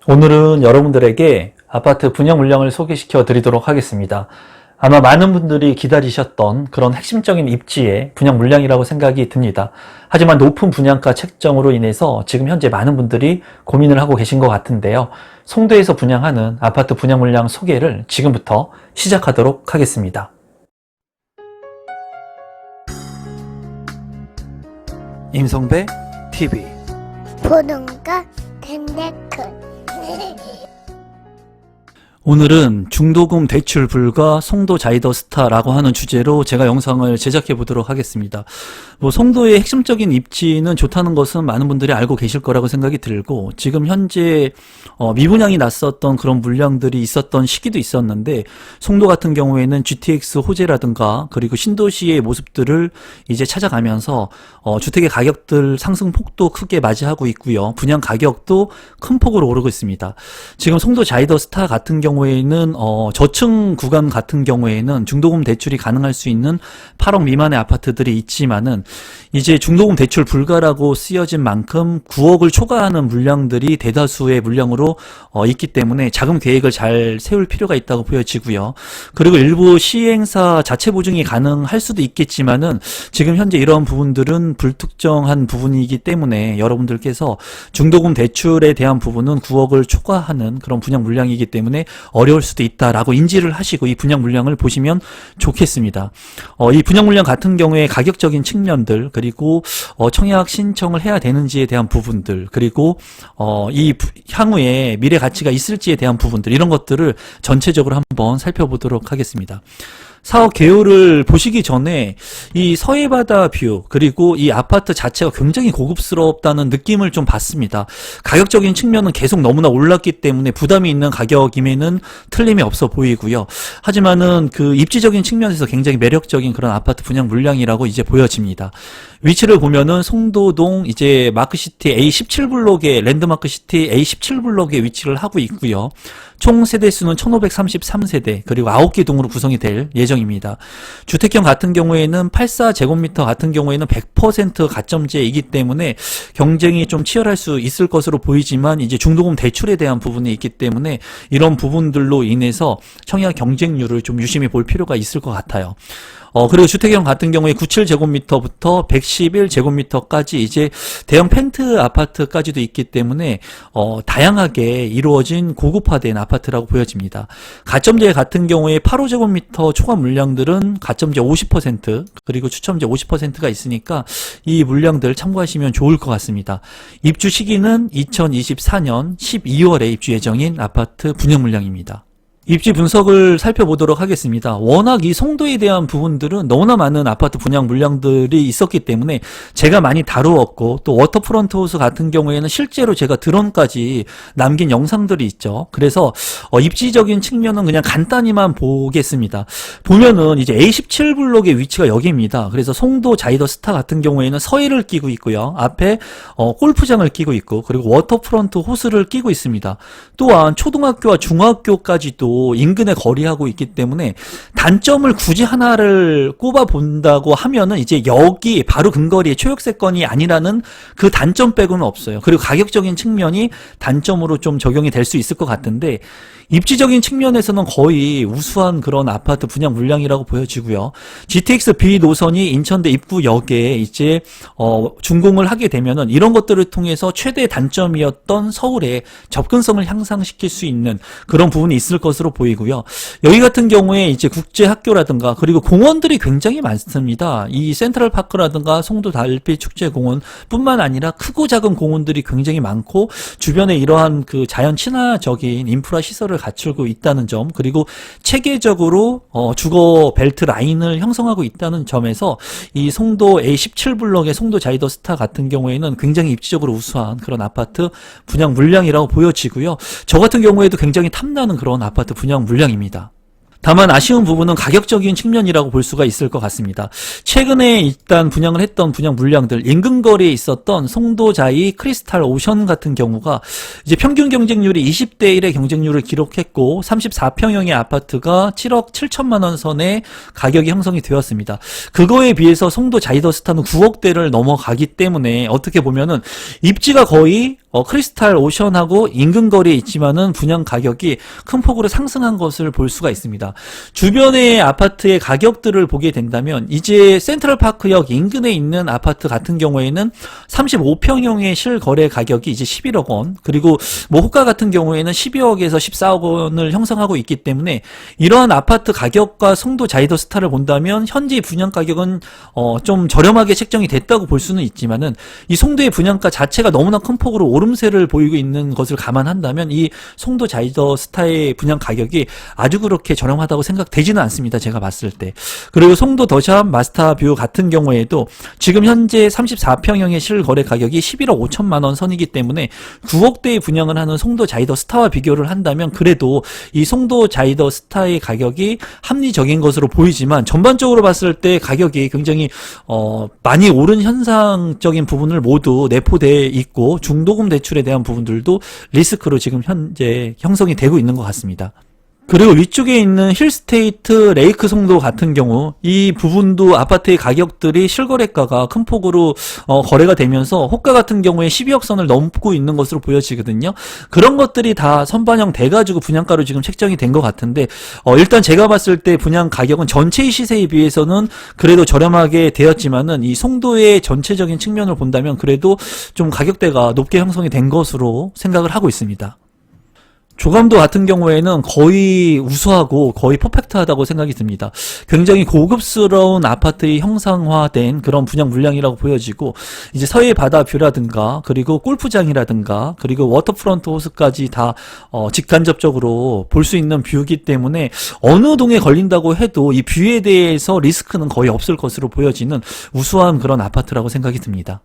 오늘은 여러분들에게 아파트 분양 물량을 소개시켜 드리도록 하겠습니다. 아마 많은 분들이 기다리셨던 그런 핵심적인 입지의 분양 물량이라고 생각이 듭니다. 하지만 높은 분양가 책정으로 인해서 지금 현재 많은 분들이 고민을 하고 계신 것 같은데요. 송도에서 분양하는 아파트 분양 물량 소개를 지금부터 시작하도록 하겠습니다. 임성배 TV 보동과 덴데크 오늘은 중도금 대출 불가 송도 자이더스타라고 하는 주제로 제가 영상을 제작해 보도록 하겠습니다. 송도의 핵심적인 입지는 좋다는 것은 많은 분들이 알고 계실 거라고 생각이 들고, 지금 현재 미분양이 났었던 그런 물량들이 있었던 시기도 있었는데, 송도 같은 경우에는 GTX 호재라든가 그리고 신도시의 모습들을 이제 찾아가면서 주택의 가격들 상승 폭도 크게 맞이하고 있고요. 분양 가격도 큰 폭으로 오르고 있습니다. 지금 송도 자이더스타 같은 경우에는 저층 구간 같은 경우에는 중도금 대출이 가능할 수 있는 8억 미만의 아파트들이 있지만은 이제 중도금 대출 불가라고 쓰여진 만큼 9억을 초과하는 물량들이 대다수의 물량으로 있기 때문에 자금 계획을 잘 세울 필요가 있다고 보여지고요. 그리고 일부 시행사 자체 보증이 가능할 수도 있겠지만은 지금 현재 이런 부분들은 불특정한 부분이기 때문에 여러분들께서 중도금 대출에 대한 부분은 9억을 초과하는 그런 분양 물량이기 때문에 어려울 수도 있다라고 인지를 하시고 이 분양 물량을 보시면 좋겠습니다. 이 분양 물량 같은 경우에 가격적인 측면들, 그리고 청약 신청을 해야 되는지에 대한 부분들, 그리고 이 향후에 미래 가치가 있을지에 대한 부분들, 이런 것들을 전체적으로 한번 살펴보도록 하겠습니다. 사업 개요를 보시기 전에 이 서해바다 뷰, 그리고 이 아파트 자체가 굉장히 고급스럽다는 느낌을 좀 받습니다. 가격적인 측면은 계속 너무나 올랐기 때문에 부담이 있는 가격임에는 틀림이 없어 보이고요. 하지만은 그 입지적인 측면에서 굉장히 매력적인 그런 아파트 분양 물량이라고 이제 보여집니다. 위치를 보면은 송도동 이제 마크시티 A17블록에, 랜드마크시티 A17블록에 위치를 하고 있고요. 총 세대수는 1533세대, 그리고 9개 동으로 구성이 될 예정입니다. 주택형 같은 경우에는 84제곱미터 같은 경우에는 100% 가점제이기 때문에 경쟁이 좀 치열할 수 있을 것으로 보이지만, 이제 중도금 대출에 대한 부분이 있기 때문에 이런 부분들로 인해서 청약 경쟁률을 좀 유심히 볼 필요가 있을 것 같아요. 그리고 주택형 같은 경우에 97제곱미터부터 111제곱미터까지 이제 대형 펜트 아파트까지도 있기 때문에 다양하게 이루어진 고급화된 아파트라고 보여집니다. 가점제 같은 경우에 85제곱미터 초과 물량들은 가점제 50% 그리고 추첨제 50%가 있으니까 이 물량들 참고하시면 좋을 것 같습니다. 입주 시기는 2024년 12월에 입주 예정인 아파트 분양 물량입니다. 입지 분석을 살펴보도록 하겠습니다. 워낙 이 송도에 대한 부분들은 너무나 많은 아파트 분양 물량들이 있었기 때문에 제가 많이 다루었고, 또 워터프런트 호수 같은 경우에는 실제로 제가 드론까지 남긴 영상들이 있죠. 그래서 입지적인 측면은 그냥 간단히만 보겠습니다. 보면은 이제 A17블록의 위치가 여기입니다. 그래서 송도 자이더스타 같은 경우에는 서해를 끼고 있고요. 앞에 골프장을 끼고 있고, 그리고 워터프런트 호수를 끼고 있습니다. 또한 초등학교와 중학교까지도 인근에 거리하고 있기 때문에 단점을 굳이 하나를 꼽아 본다고 하면은 이제 여기 바로 근거리에 초역세권이 아니라는 그 단점 빼고는 없어요. 그리고 가격적인 측면이 단점으로 좀 적용이 될 수 있을 것 같은데, 입지적인 측면에서는 거의 우수한 그런 아파트 분양 물량이라고 보여지고요. GTX B 노선이 인천대 입구역에 이제 준공을 하게 되면은 이런 것들을 통해서 최대 단점이었던 서울의 접근성을 향상시킬 수 있는 그런 부분이 있을 것으로 보이고요. 여기 같은 경우에 이제 국제학교라든가 그리고 공원들이 굉장히 많습니다. 이 센트럴파크라든가 송도 달빛 축제공원 뿐만 아니라 크고 작은 공원들이 굉장히 많고, 주변에 이러한 그 자연 친화적인 인프라 시설을 갖추고 있다는 점, 그리고 체계적으로 주거 벨트 라인을 형성하고 있다는 점에서 이 송도 A17블록의 송도 자이더스타 같은 경우에는 굉장히 입지적으로 우수한 그런 아파트 분양 물량이라고 보여지고요. 저 같은 경우에도 굉장히 탐나는 그런 아파트 분양 물량입니다. 다만 아쉬운 부분은 가격적인 측면이라고 볼 수가 있을 것 같습니다. 최근에 일단 분양을 했던 분양 물량들, 인근거리에 있었던 송도자이 크리스탈 오션 같은 경우가 이제 평균 경쟁률이 20대 1의 경쟁률을 기록했고 34평형의 아파트가 7억 7천만 원 선의 가격이 형성이 되었습니다. 그거에 비해서 송도 자이더스타는 9억대를 넘어가기 때문에 어떻게 보면은 입지가 거의 크리스탈 오션하고 인근 거리에 있지만은 분양 가격이 큰 폭으로 상승한 것을 볼 수가 있습니다. 주변의 아파트의 가격들을 보게 된다면 이제 센트럴파크역 인근에 있는 아파트 같은 경우에는 35평형의 실거래 가격이 이제 11억 원, 그리고 뭐 호가 같은 경우에는 12억에서 14억 원을 형성하고 있기 때문에 이러한 아파트 가격과 송도 자이더스타를 본다면 현재 분양 가격은 좀 저렴하게 책정이 됐다고 볼 수는 있지만은 이 송도의 분양가 자체가 너무나 큰 폭으로 오름세를 보이고 있는 것을 감안한다면 이 송도 자이더스타의 분양 가격이 아주 그렇게 저렴하다고 생각되지는 않습니다. 제가 봤을 때. 그리고 송도 더샵 마스터뷰 같은 경우에도 지금 현재 34평형의 실거래 가격이 11억 5천만 원 선이기 때문에 9억대의 분양을 하는 송도 자이더스타와 비교를 한다면 그래도 이 송도 자이더스타의 가격이 합리적인 것으로 보이지만 전반적으로 봤을 때 가격이 굉장히 많이 오른 현상적인 부분을 모두 내포되어 있고 중도금 대출에 대한 부분들도 리스크로 지금 현재 형성이 되고 있는 것 같습니다. 그리고 위쪽에 있는 힐스테이트 레이크 송도 같은 경우 이 부분도 아파트의 가격들이 실거래가가 큰 폭으로 거래가 되면서 호가 같은 경우에 12억 선을 넘고 있는 것으로 보여지거든요. 그런 것들이 다 선반영 돼가지고 분양가로 지금 책정이 된 것 같은데 일단 제가 봤을 때 분양 가격은 전체의 시세에 비해서는 그래도 저렴하게 되었지만은 이 송도의 전체적인 측면을 본다면 그래도 좀 가격대가 높게 형성이 된 것으로 생각을 하고 있습니다. 조감도 같은 경우에는 거의 우수하고 거의 퍼펙트하다고 생각이 듭니다. 굉장히 고급스러운 아파트의 형상화된 그런 분양 물량이라고 보여지고 이제 서해 바다 뷰라든가 그리고 골프장이라든가 그리고 워터프런트 호수까지 다 직간접적으로 볼 수 있는 뷰이기 때문에 어느 동에 걸린다고 해도 이 뷰에 대해서 리스크는 거의 없을 것으로 보여지는 우수한 그런 아파트라고 생각이 듭니다.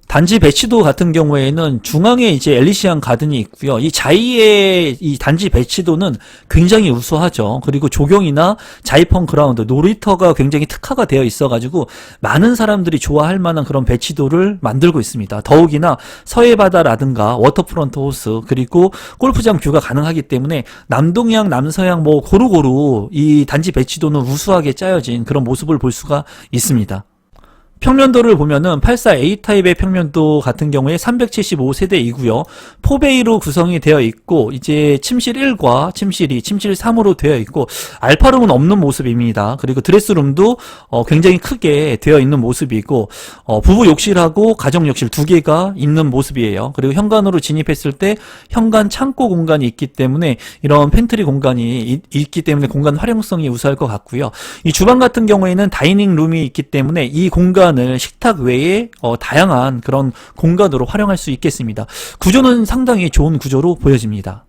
단지 배치도 같은 경우에는 중앙에 이제 엘리시안 가든이 있고요. 이 자이의 이 단지 배치도는 굉장히 우수하죠. 그리고 조경이나 자이펀 그라운드, 놀이터가 굉장히 특화가 되어 있어가지고 많은 사람들이 좋아할 만한 그런 배치도를 만들고 있습니다. 더욱이나 서해바다라든가 워터프런트 호수 그리고 골프장 뷰가 가능하기 때문에 남동향, 남서향 뭐 고루고루 이 단지 배치도는 우수하게 짜여진 그런 모습을 볼 수가 있습니다. 평면도를 보면은 84A타입의 평면도 같은 경우에 375세대이고요. 4베이로 구성이 되어 있고 이제 침실 1과 침실 2, 침실 3으로 되어 있고 알파룸은 없는 모습입니다. 그리고 드레스룸도 굉장히 크게 되어 있는 모습이고 부부 욕실하고 가정 욕실 두 개가 있는 모습이에요. 그리고 현관으로 진입했을 때 현관 창고 공간이 있기 때문에 이런 팬트리 공간이 있기 때문에 공간 활용성이 우수할 것 같고요. 이 주방 같은 경우에는 다이닝 룸이 있기 때문에 이 공간을 식탁 외에 다양한 그런 공간으로 활용할 수 있겠습니다. 구조는 상당히 좋은 구조로 보여집니다.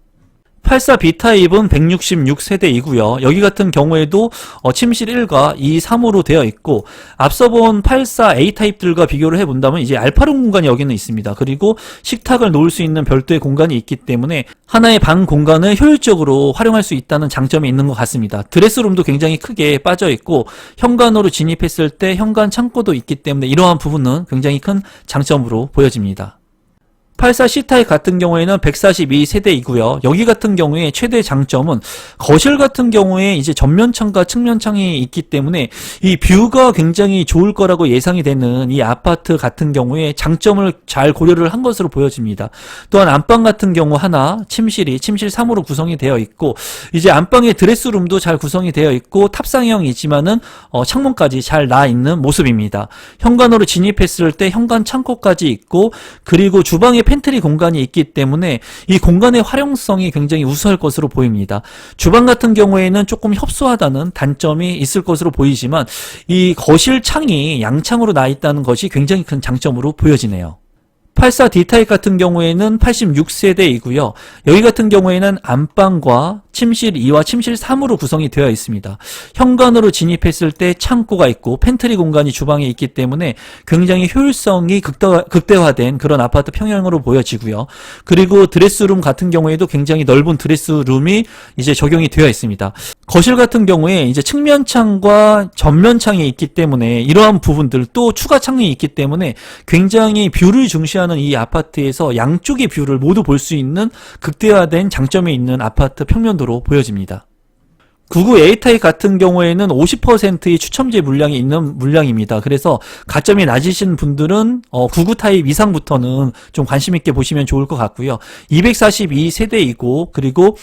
84B타입은 166세대이고요. 여기 같은 경우에도 침실 1과 2, 3으로 되어 있고 앞서 본 84A타입들과 비교를 해본다면 이제 알파룸 공간이 여기는 있습니다. 그리고 식탁을 놓을 수 있는 별도의 공간이 있기 때문에 하나의 방 공간을 효율적으로 활용할 수 있다는 장점이 있는 것 같습니다. 드레스룸도 굉장히 크게 빠져 있고 현관으로 진입했을 때 현관 창고도 있기 때문에 이러한 부분은 굉장히 큰 장점으로 보여집니다. 84C타입 같은 경우에는 142세대이고요. 여기 같은 경우에 최대 장점은 거실 같은 경우에 이제 전면창과 측면창이 있기 때문에 이 뷰가 굉장히 좋을 거라고 예상이 되는 이 아파트 같은 경우에 장점을 잘 고려를 한 것으로 보여집니다. 또한 안방 같은 경우 하나, 침실이 침실 3으로 구성이 되어 있고 이제 안방의 드레스룸도 잘 구성이 되어 있고 탑상형이지만은 창문까지 잘 나 있는 모습입니다. 현관으로 진입했을 때 현관 창고까지 있고 그리고 주방에 팬트리 공간이 있기 때문에 이 공간의 활용성이 굉장히 우수할 것으로 보입니다. 주방 같은 경우에는 조금 협소하다는 단점이 있을 것으로 보이지만 이 거실 창이 양창으로 나 있다는 것이 굉장히 큰 장점으로 보여지네요. 84D타입 같은 경우에는 86세대이고요. 여기 같은 경우에는 안방과 침실 2와 침실 3으로 구성이 되어 있습니다. 현관으로 진입했을 때 창고가 있고 팬트리 공간이 주방에 있기 때문에 굉장히 효율성이 극대화된 그런 아파트 평형으로 보여지고요. 그리고 드레스룸 같은 경우에도 굉장히 넓은 드레스룸이 이제 적용이 되어 있습니다. 거실 같은 경우에 이제 측면창과 전면창이 있기 때문에 이러한 부분들 또 추가 창이 있기 때문에 굉장히 뷰를 중시하는 이 아파트에서 양쪽의 뷰를 모두 볼 수 있는 극대화된 장점이 있는 아파트 평면도로 보여집니다. 99 A타입 같은 경우에는 50%의 추첨제 물량이 있는 물량입니다. 그래서 가점이 낮으신 분들은 99 타입 이상부터는 좀 관심 있게 보시면 좋을 것 같고요. 242 세대이고 그리고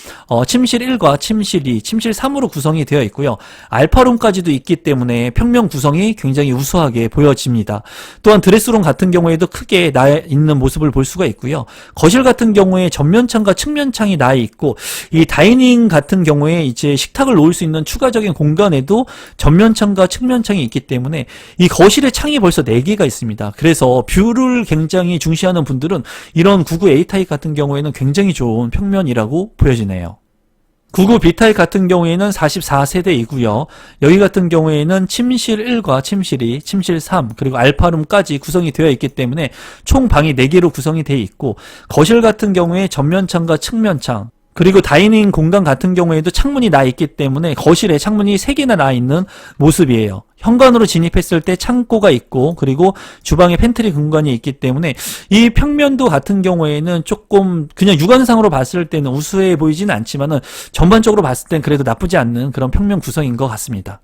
침실 1과 침실 2, 침실 3으로 구성이 되어 있고요. 알파룸까지도 있기 때문에 평면 구성이 굉장히 우수하게 보여집니다. 또한 드레스룸 같은 경우에도 크게 나 있는 모습을 볼 수가 있고요. 거실 같은 경우에 전면창과 측면창이 나 있고 이 다이닝 같은 경우에 이제 식탁을 놓을 수 있는 추가적인 공간에도 전면창과 측면창이 있기 때문에 이 거실에 창이 벌써 4개가 있습니다. 그래서 뷰를 굉장히 중시하는 분들은 이런 99 A타입 같은 경우에는 굉장히 좋은 평면이라고 보여지네요. 99 B타입 같은 경우에는 44세대이고요. 여기 같은 경우에는 침실 1과 침실 2, 침실 3, 그리고 알파룸까지 구성이 되어 있기 때문에 총 방이 4개로 구성이 되어 있고 거실 같은 경우에 전면창과 측면창 그리고 다이닝 공간 같은 경우에도 창문이 나 있기 때문에 거실에 창문이 3개나 나 있는 모습이에요. 현관으로 진입했을 때 창고가 있고 그리고 주방에 팬트리 공간이 있기 때문에 이 평면도 같은 경우에는 조금 그냥 육안상으로 봤을 때는 우수해 보이지는 않지만은 전반적으로 봤을 땐 그래도 나쁘지 않는 그런 평면 구성인 것 같습니다.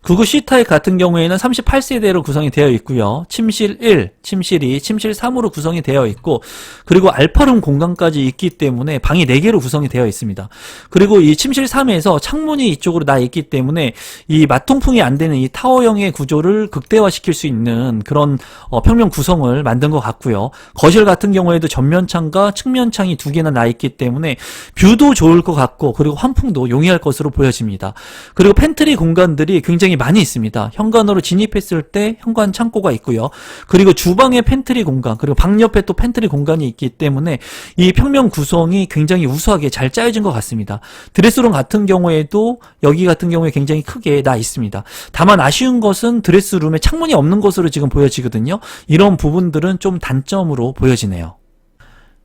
99 C타입 같은 경우에는 38세대로 구성이 되어 있고요. 침실 1, 침실 2, 침실 3으로 구성이 되어 있고 그리고 알파룸 공간까지 있기 때문에 방이 4개로 구성이 되어 있습니다. 그리고 이 침실 3에서 창문이 이쪽으로 나 있기 때문에 이 맞통풍이 안 되는 이 타워형의 구조를 극대화시킬 수 있는 그런 평면 구성을 만든 것 같고요. 거실 같은 경우에도 전면창과 측면창이 2개나 나 있기 때문에 뷰도 좋을 것 같고 그리고 환풍도 용이할 것으로 보여집니다. 그리고 팬트리 공간들이 굉장히 많이 있습니다. 현관으로 진입했을 때 현관 창고가 있고요. 그리고 주방에 팬트리 공간, 그리고 방 옆에 또 팬트리 공간이 있기 때문에 이 평면 구성이 굉장히 우수하게 잘 짜여진 것 같습니다. 드레스룸 같은 경우에도 여기 같은 경우에 굉장히 크게 나 있습니다. 다만 아쉬운 것은 드레스룸에 창문이 없는 것으로 지금 보여지거든요. 이런 부분들은 좀 단점으로 보여지네요.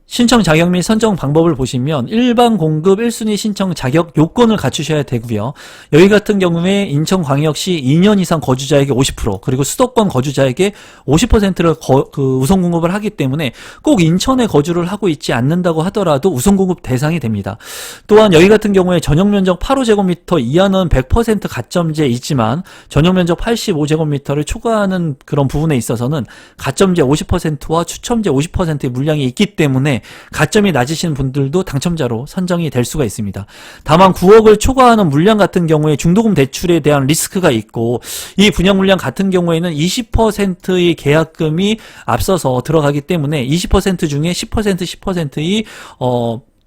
신청 자격 및 선정 방법을 보시면 일반 공급 1순위 신청 자격 요건을 갖추셔야 되고요. 여기 같은 경우에 인천광역시 2년 이상 거주자에게 50% 그리고 수도권 거주자에게 50%를 우선 공급을 하기 때문에 꼭 인천에 거주를 하고 있지 않는다고 하더라도 우선 공급 대상이 됩니다. 또한 여기 같은 경우에 전용면적 8호제곱미터 이하는 100% 가점제 있지만 전용면적 85제곱미터를 초과하는 그런 부분에 있어서는 가점제 50%와 추첨제 50%의 물량이 있기 때문에 가점이 낮으신 분들도 당첨자로 선정이 될 수가 있습니다. 다만 9억을 초과하는 물량 같은 경우에 중도금 대출에 대한 리스크가 있고 이 분양 물량 같은 경우에는 20%의 계약금이 앞서서 들어가기 때문에 20% 중에 10%, 10%의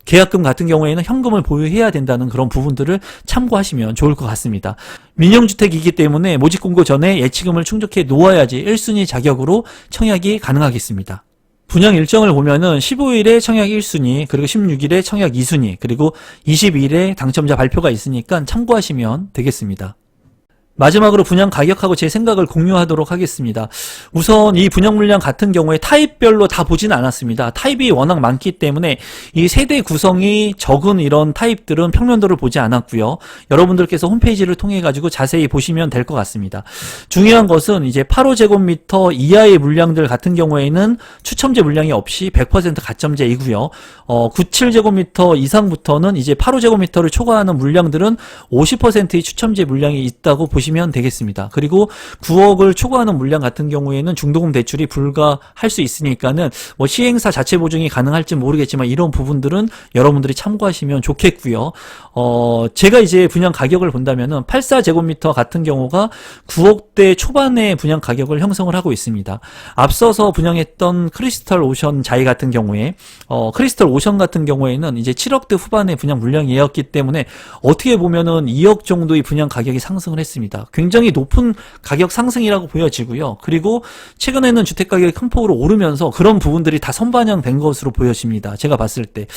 계약금 같은 경우에는 현금을 보유해야 된다는 그런 부분들을 참고하시면 좋을 것 같습니다. 민영주택이기 때문에 모집 공고 전에 예치금을 충족해 놓아야지 1순위 자격으로 청약이 가능하겠습니다. 분양 일정을 보면은 15일에 청약 1순위, 그리고 16일에 청약 2순위, 그리고 20일에 당첨자 발표가 있으니까 참고하시면 되겠습니다. 마지막으로 분양 가격하고 제 생각을 공유하도록 하겠습니다. 우선 이 분양 물량 같은 경우에 타입별로 다 보지는 않았습니다. 타입이 워낙 많기 때문에 이 세대 구성이 적은 이런 타입들은 평면도를 보지 않았고요. 여러분들께서 홈페이지를 통해 가지고 자세히 보시면 될 것 같습니다. 중요한 것은 이제 8호제곱미터 이하의 물량들 같은 경우에는 추첨제 물량이 없이 100% 가점제이고요. 97제곱미터 이상부터는 이제 8호제곱미터를 초과하는 물량들은 50%의 추첨제 물량이 있다고 보시면 되겠습니다. 그리고 9억을 초과하는 물량 같은 경우에는 중도금 대출이 불가할 수 있으니까는 뭐 시행사 자체 보증이 가능할지 모르겠지만 이런 부분들은 여러분들이 참고하시면 좋겠고요. 제가 이제 분양 가격을 본다면은 84제곱미터 같은 경우가 9억대 초반의 분양 가격을 형성을 하고 있습니다. 앞서서 분양했던 크리스털 오션 자이 같은 경우에 크리스털 오션 같은 경우에는 이제 7억대 후반의 분양 물량이었기 때문에 어떻게 보면은 2억 정도의 분양 가격이 상승을 했습니다. 굉장히 높은 가격 상승이라고 보여지고요. 그리고 최근에는 주택 가격이 큰 폭으로 오르면서 그런 부분들이 다 선반영된 것으로 보여집니다. 제가 봤을 때.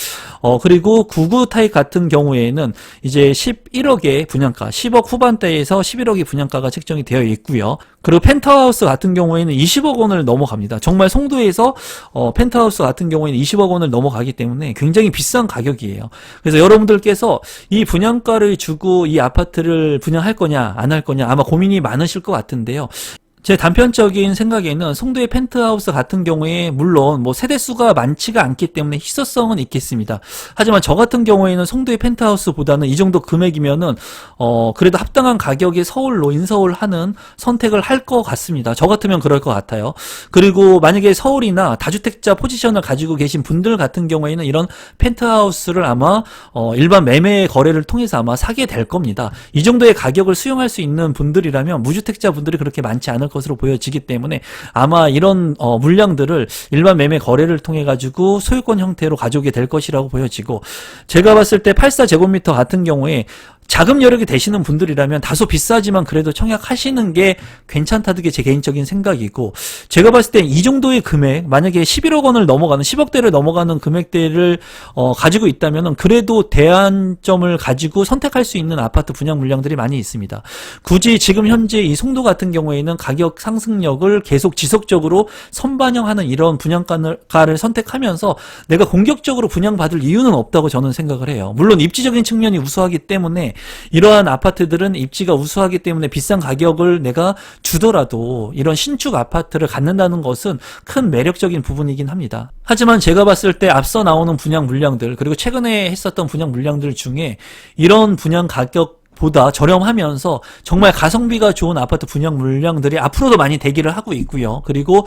그리고 99 타입 같은 경우에는 이제 11억의 분양가, 10억 후반대에서 11억의 분양가가 책정이 되어 있고요. 그리고 펜트하우스 같은 경우에는 20억 원을 넘어갑니다. 정말 송도에서 펜트하우스 같은 경우에는 20억 원을 넘어가기 때문에 굉장히 비싼 가격이에요. 그래서 여러분들께서 이 분양가를 주고 이 아파트를 분양할 거냐 안 할 거냐 아마 고민이 많으실 것 같은데요. 제 단편적인 생각에는 송도의 펜트하우스 같은 경우에 물론 뭐 세대수가 많지가 않기 때문에 희소성은 있겠습니다. 하지만 저 같은 경우에는 송도의 펜트하우스보다는 이 정도 금액이면은 그래도 합당한 가격에 서울로 인서울 하는 선택을 할 것 같습니다. 저 같으면 그럴 것 같아요. 그리고 만약에 서울이나 다주택자 포지션을 가지고 계신 분들 같은 경우에는 이런 펜트하우스를 아마 일반 매매 거래를 통해서 아마 사게 될 겁니다. 이 정도의 가격을 수용할 수 있는 분들이라면 무주택자 분들이 그렇게 많지 않을 것으로 보여지기 때문에 아마 이런 물량들을 일반 매매 거래를 통해 가지고 소유권 형태로 가져오게 될 것이라고 보여지고, 제가 봤을 때 84제곱미터 같은 경우에 자금 여력이 되시는 분들이라면 다소 비싸지만 그래도 청약하시는 게 괜찮다는 게 제 개인적인 생각이고, 제가 봤을 때 이 정도의 금액, 만약에 11억 원을 넘어가는 10억대를 넘어가는 금액대를 가지고 있다면 그래도 대안점을 가지고 선택할 수 있는 아파트 분양 물량들이 많이 있습니다. 굳이 지금 현재 이 송도 같은 경우에는 가격 상승력을 계속 지속적으로 선반영하는 이런 분양가를 선택하면서 내가 공격적으로 분양받을 이유는 없다고 저는 생각을 해요. 물론 입지적인 측면이 우수하기 때문에 이러한 아파트들은 입지가 우수하기 때문에 비싼 가격을 내가 주더라도 이런 신축 아파트를 갖는다는 것은 큰 매력적인 부분이긴 합니다. 하지만 제가 봤을 때 앞서 나오는 분양 물량들, 그리고 최근에 했었던 분양 물량들 중에 이런 분양 가격 보다 저렴하면서 정말 가성비가 좋은 아파트 분양 물량들이 앞으로도 많이 대기를 하고 있고요. 그리고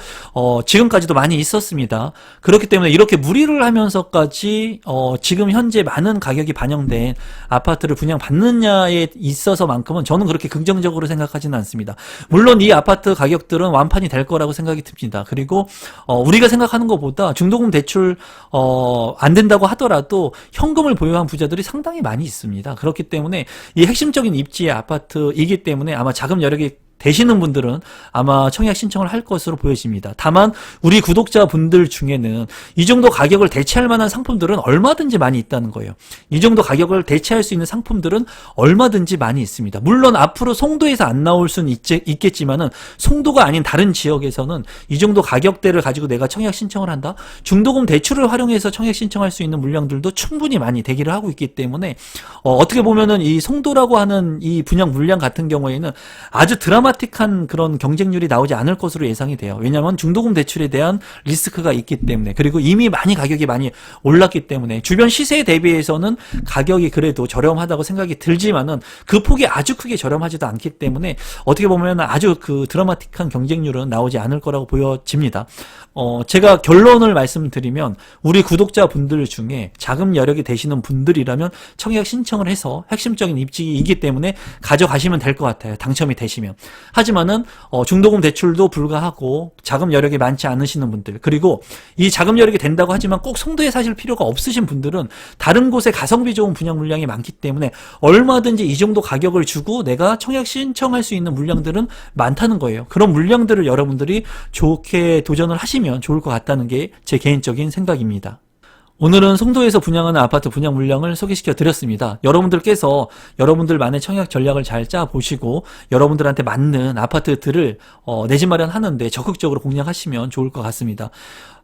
지금까지도 많이 있었습니다. 그렇기 때문에 이렇게 무리를 하면서까지 지금 현재 많은 가격이 반영된 아파트를 분양받느냐에 있어서만큼은 저는 그렇게 긍정적으로 생각하지는 않습니다. 물론 이 아파트 가격들은 완판이 될 거라고 생각이 듭니다. 그리고 우리가 생각하는 것보다 중도금 대출 안 된다고 하더라도 현금을 보유한 부자들이 상당히 많이 있습니다. 그렇기 때문에 이 핵심적인 입지의 아파트이기 때문에 아마 자금 여력이 되시는 분들은 아마 청약 신청을 할 것으로 보여집니다. 다만 우리 구독자분들 중에는 이 정도 가격을 대체할 만한 상품들은 얼마든지 많이 있다는 거예요. 이 정도 가격을 대체할 수 있는 상품들은 얼마든지 많이 있습니다. 물론 앞으로 송도에서 안 나올 수는 있겠지만은 송도가 아닌 다른 지역에서는 이 정도 가격대를 가지고 내가 청약 신청을 한다? 중도금 대출을 활용해서 청약 신청할 수 있는 물량들도 충분히 많이 대기를 하고 있기 때문에 어떻게 보면은 이 송도라고 하는 이 분양 물량 같은 경우에는 아주 드라마틱한 그런 경쟁률이 나오지 않을 것으로 예상이 돼요. 왜냐하면 중도금 대출에 대한 리스크가 있기 때문에, 그리고 이미 가격이 많이 올랐기 때문에 주변 시세에 대비해서는 가격이 그래도 저렴하다고 생각이 들지만은 그 폭이 아주 크게 저렴하지도 않기 때문에 어떻게 보면 아주 그 드라마틱한 경쟁률은 나오지 않을 거라고 보여집니다. 제가 결론을 말씀드리면 우리 구독자분들 중에 자금 여력이 되시는 분들이라면 청약 신청을 해서 핵심적인 입지이기 때문에 가져가시면 될 것 같아요. 당첨이 되시면. 하지만은 중도금 대출도 불가하고 자금 여력이 많지 않으시는 분들, 그리고 이 자금 여력이 된다고 하지만 꼭 송도에 사실 필요가 없으신 분들은 다른 곳에 가성비 좋은 분양 물량이 많기 때문에 얼마든지 이 정도 가격을 주고 내가 청약 신청할 수 있는 물량들은 많다는 거예요. 그런 물량들을 여러분들이 좋게 도전을 하시면 좋을 것 같다는 게 제 개인적인 생각입니다. 오늘은 송도에서 분양하는 아파트 분양 물량을 소개시켜 드렸습니다. 여러분들께서 여러분들만의 청약 전략을 잘 짜보시고 여러분들한테 맞는 아파트들을 내 집 마련하는데 적극적으로 공략하시면 좋을 것 같습니다.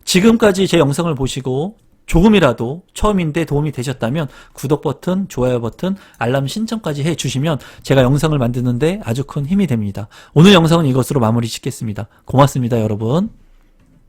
지금까지 제 영상을 보시고 조금이라도 처음인데 도움이 되셨다면 구독 버튼, 좋아요 버튼, 알람 신청까지 해주시면 제가 영상을 만드는데 아주 큰 힘이 됩니다. 오늘 영상은 이것으로 마무리 짓겠습니다. 고맙습니다, 여러분.